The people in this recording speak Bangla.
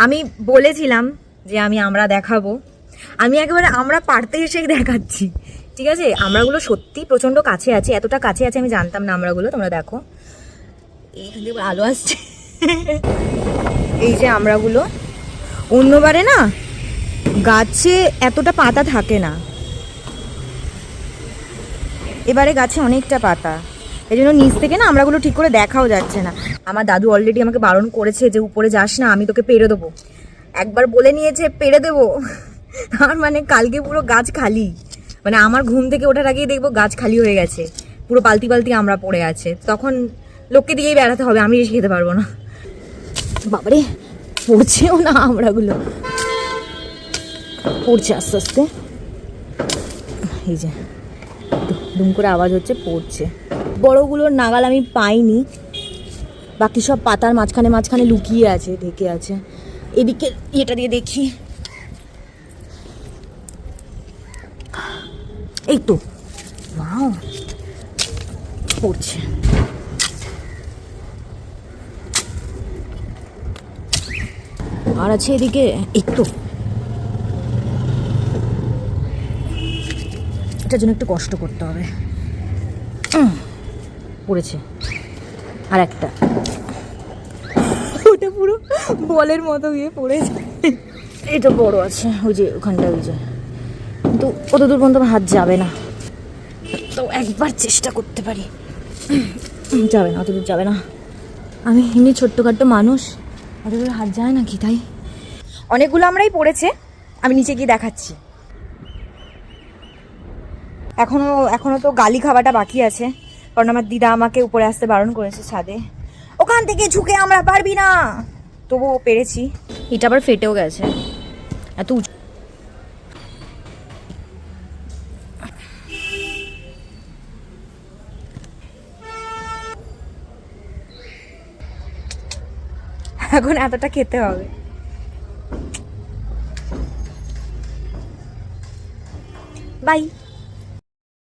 আমি বলেছিলাম যে আমি আমরা দেখাবো, আমি একেবারে আমরা পারতে এসে দেখাচ্ছি। ঠিক আছে, আমরাগুলো সত্যি প্রচণ্ড কাছে আছে, এতটা কাছে আছে আমি জানতাম না আমরাগুলো। তোমরা দেখো এইখান থেকে আলো আসছে। এই যে আমরাগুলো, অন্যবারে না গাছে এতটা পাতা থাকে না, এবারে গাছে অনেকটা পাতা, এই জন্য নিচ থেকে না আমরাগুলো ঠিক করে দেখাও যাচ্ছে না। আমার দাদু অলরেডি আমাকে বারণ করেছে যে উপরে যাস না, আমি তোকে পেড়ে দেবো। একবার বলে নিয়েছে পেড়ে দেবো, তার মানে কালকে পুরো গাছ খালি, মানে আমার ঘুম থেকে ওঠার আগেই দেখবো গাছ খালি হয়ে গেছে, পুরো বালতি বালতি আমরা পড়ে আছে, তখন লোককে দিয়েই বেড়াতে হবে, আমি এসে খেতে পারবো না। বাবারে পড়ছেও না আমরাগুলো, পড়ছে আস্তে আস্তে, এই যে দুম করে আওয়াজ হচ্ছে, পড়ছে। বড়গুলোর নাগাল আমি পাইনি, বাকি সব পাতার মাঝখানে মাঝখানে লুকিয়ে আছে, ঢেকে আছে। এদিকে এটা দিয়ে দেখি, এই তো ওয়াও পড়ছে। আর আছে এদিকে, এই তো এটার জন্য একটু কষ্ট করতে হবে। পড়েছে আর একটা, ওটা পুরো বলের মতো গিয়ে পড়েছে। এটা বড় আছে, ওই যে ওখানটা, ওই যে, কিন্তু অত দূর পর্যন্ত হাত যাবে না, তো একবার চেষ্টা করতে পারি। যাবে না, অত দূর যাবে না, আমি এমনি ছোট্টখাট্টো মানুষ, অত দূর হাত যায় নাকি, তাই অনেকগুলো আমরাই পড়েছে। আমি নিচে গিয়ে দেখাচ্ছি। এখনো তো গালি খাওয়াটা বাকি আছে, কারণ আমার দিদা আমাকে উপরে আসতে বারণ করেছে ছাদে, ওখান থেকে ঝুঁকে আমরা পারবি না, তবুও পেরেছি। এটা আবার ফেটেও গেছে, এত এখন এতটা খেতে হবে। বাই।